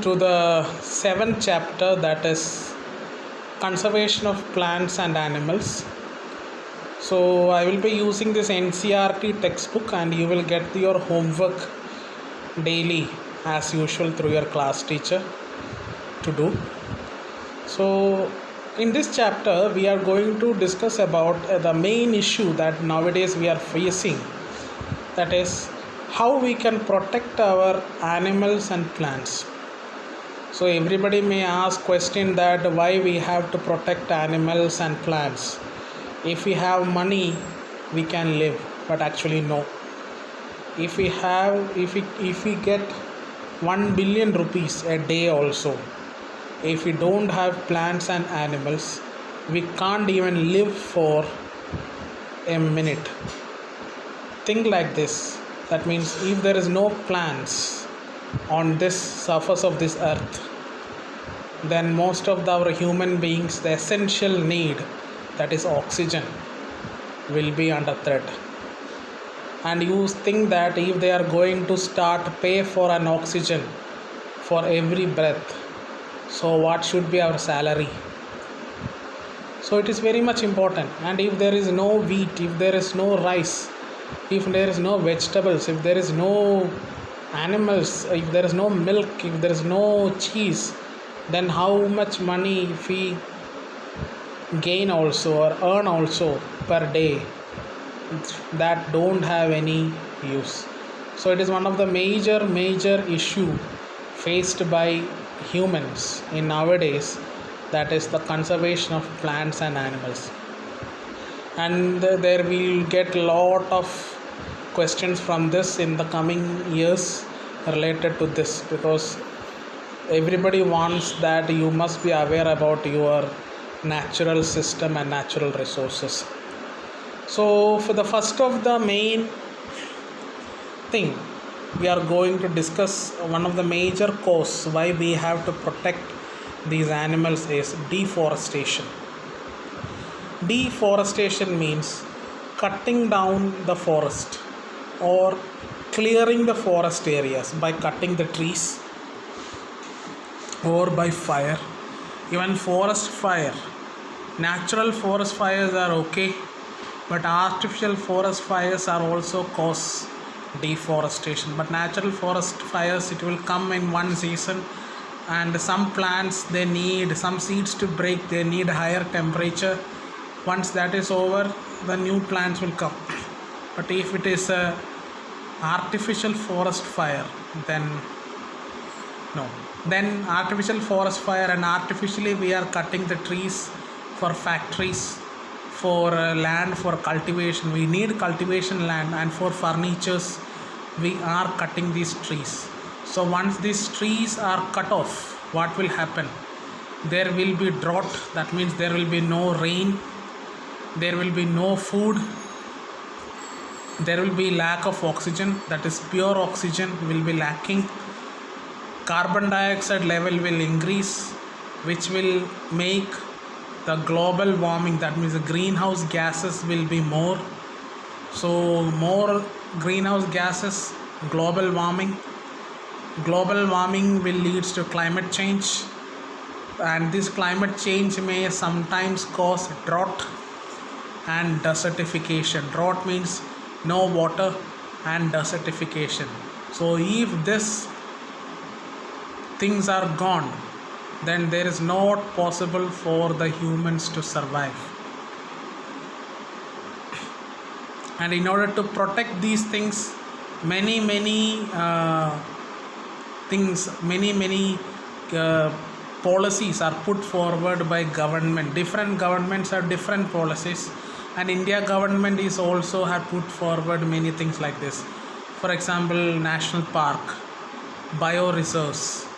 to the seventh chapter, that is conservation of plants and animals. So I will be using this NCERT textbook, and you will get your homework daily as usual through your class teacher to do. So in this chapter we are going to discuss about the main issue that nowadays we are facing, that is how we can protect our animals and plants. So everybody may ask question that why we have to protect animals and plants. If we have money we can live, but actually no. If we get 1 billion rupees a day also, if we don't have plants and animals, we can't even live for a minute. Think like this. That means if there is no plants on this surface of this earth, then most of our human beings, the essential need, that is oxygen, will be under threat. And you think that if they are going to start pay for an oxygen for every breath, so what should be our salary? So it is very much important. And if there is no wheat, if there is no rice, if there is no vegetables, if there is no animals, if there is no milk, if there is no cheese, then how much money if we gain also or earn also per day, that don't have any use. So it is one of the major issue faced by humans in nowadays, that is the conservation of plants and animals. And there will get a lot of questions from this in the coming years related to this, because everybody wants that you must be aware about your natural system and natural resources. So for the first of the main thing, we are going to discuss one of the major causes why we have to protect these animals is deforestation. Deforestation means cutting down the forest or clearing the forest areas by cutting the trees or by fire. Even forest fire, natural forest fires are okay, but artificial forest fires are also cause deforestation. But natural forest fires, it will come in one season, and some plants, they need some seeds to break, they need higher temperature. Once that is over, the new plants will come. But if it is a artificial forest fire, then no. Then artificial forest fire, and artificially we are cutting the trees for factories, for land for cultivation. We need cultivation land, and for furnitures we are cutting these trees. So once these trees are cut off, what will happen? There will be drought. That means there will be no rain, there will be no food, there will be lack of oxygen, that is pure oxygen will be lacking. Carbon dioxide level will increase, which will make the global warming, that means the greenhouse gases will be more. So more greenhouse gases, global warming will lead to climate change, and this climate change may sometimes cause drought and desertification. Drought means no water, and desertification. So if this things are gone, then there is not possible for the humans to survive. And in order to protect these things, many policies are put forward by government. Different governments have different policies, and India government is also have put forward many things like this. For example, national park, bioreserves,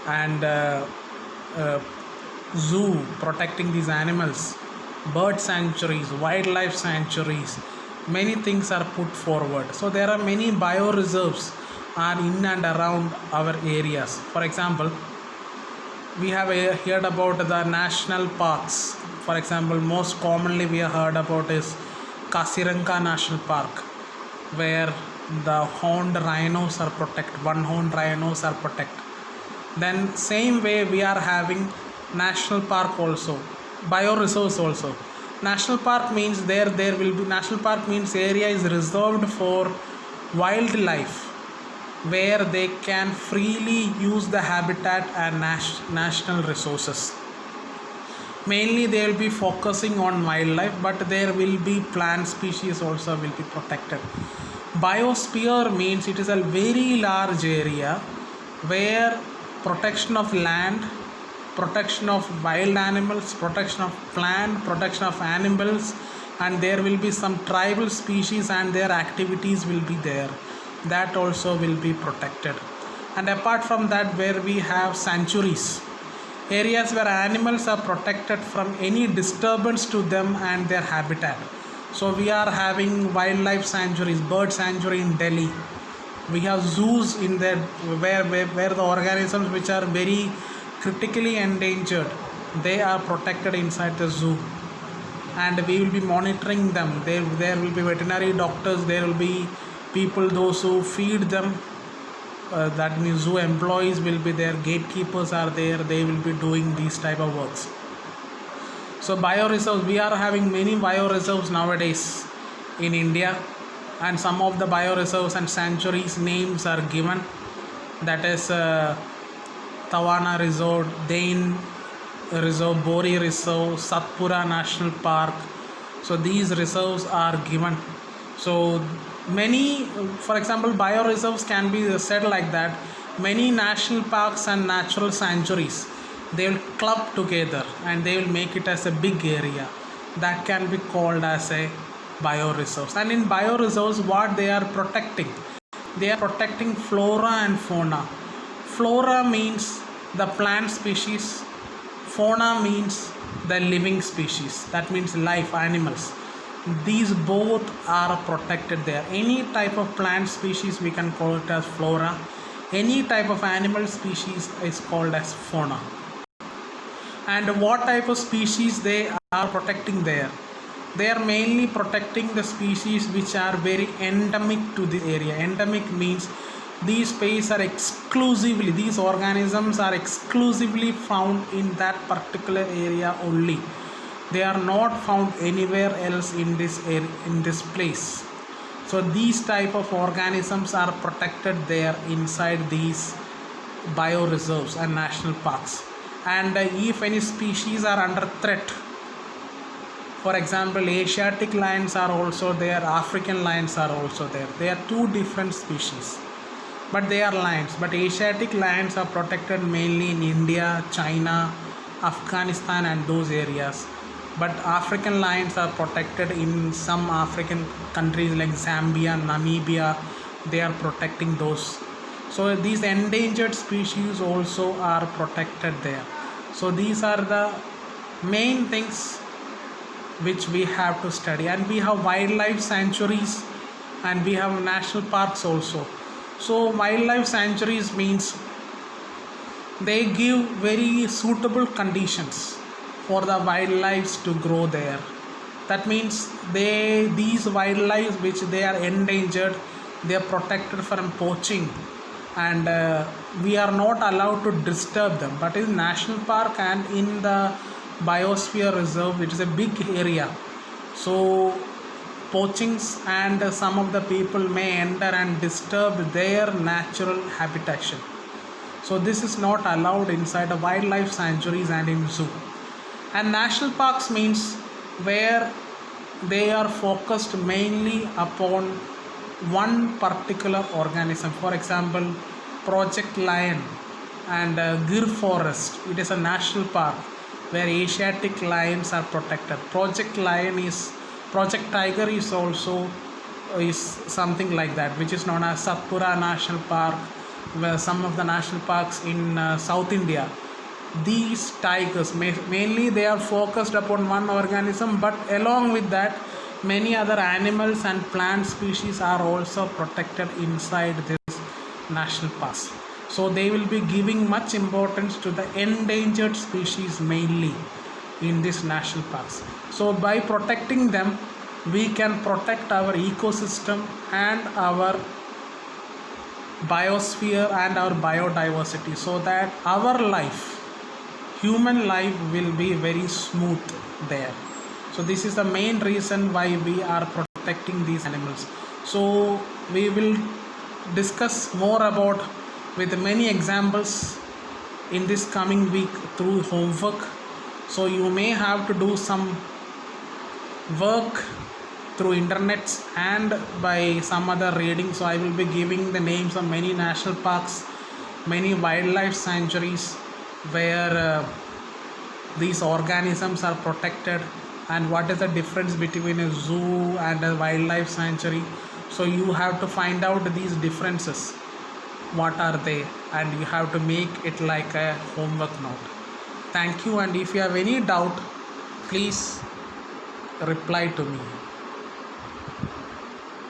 and zoo protecting these animals, bird sanctuaries, wildlife sanctuaries, many things are put forward. So there are many bioreserves are in and around our areas. For example, we have heard about the national parks. For example, most commonly we have heard about is Kaziranga National Park, where the horned rhinos are protected, one-horned rhinos are protected. Then same way we are having national park also, bioreserves also. National park means there will be, national park means area is reserved for wildlife where they can freely use the habitat and national resources. Mainly they will be focusing on wildlife, but there will be plant species also will be protected. Biosphere means it is a very large area where protection of land, protection of wild animals, protection of plant, protection of animals, and there will be some tribal species and their activities will be there, that also will be protected. And apart from that, where we have sanctuaries, areas where animals are protected from any disturbance to them and their habitat. So we are having wildlife sanctuaries, bird sanctuary in Delhi. We have zoos in there where the organisms which are very critically endangered, they are protected inside the zoo, and we will be monitoring them. There will be veterinary doctors, there will be people, those who feed them, that means zoo employees will be there, gatekeepers are there, they will be doing these type of works. So bioreserves, we are having many bioreserves nowadays in India, and some of the bioreserves and sanctuaries names are given, that is Tawana Reserve, Dain Reserve, Bori Reserve, Satpura National Park. So these reserves are given. So many, for example, bioreserves can be said like that. Many national parks and natural sanctuaries, they will club together and they will make it as a big area that can be called as a bioreserves. And in bioreserves, what they are protecting? They are protecting flora and fauna. Flora means the plant species, fauna means the living species, that means life, animals. These both are protected there. Any type of plant species we can call it as flora, any type of animal species is called as fauna. And what type of species they are protecting there? They are mainly protecting the species which are very endemic to the area. Endemic means these species are exclusively, these organisms are exclusively found in that particular area only. They are not found anywhere else in this area, in this place. So these type of organisms are protected there inside these bioreserves and national parks. And if any species are under threat, for example, Asiatic lions are also there, African lions are also there. They are two different species, but they are lions. But Asiatic lions are protected mainly in India, China, Afghanistan and those areas. But African lions are protected in some African countries like Zambia, Namibia. They are protecting those. So these endangered species also are protected there. So these are the main things which we have to study. And we have wildlife sanctuaries and we have national parks also. So wildlife sanctuaries means they give very suitable conditions for the wildlife to grow there. That means these wildlife which they are endangered, they are protected from poaching, and we are not allowed to disturb them. But in national park and in the biosphere reserve, it is a big area, so poachings and some of the people may enter and disturb their natural habitation. So this is not allowed inside the wildlife sanctuaries and in zoo. And national parks means where they are focused mainly upon one particular organism. For example, Project Lion and Gir Forest, it is a national park where Asiatic lions are protected. Project Tiger is also something like that, which is known as Satpura National Park, where some of the national parks in South India, these tigers mainly they are focused upon one organism, but along with that many other animals and plant species are also protected inside this national parks. So they will be giving much importance to the endangered species mainly in these national parks. So by protecting them, we can protect our ecosystem and our biosphere and our biodiversity, so that our life, human life, will be very smooth there. So this is the main reason why we are protecting these animals. So we will discuss more about with many examples in this coming week through homework. So you may have to do some work through internets and by some other reading. So I will be giving the names of many national parks, many wildlife sanctuaries where these organisms are protected, and what is the difference between a zoo and a wildlife sanctuary. So you have to find out these differences, what are they, and you have to make it like a homework note. Thank you, and if you have any doubt, please reply to me.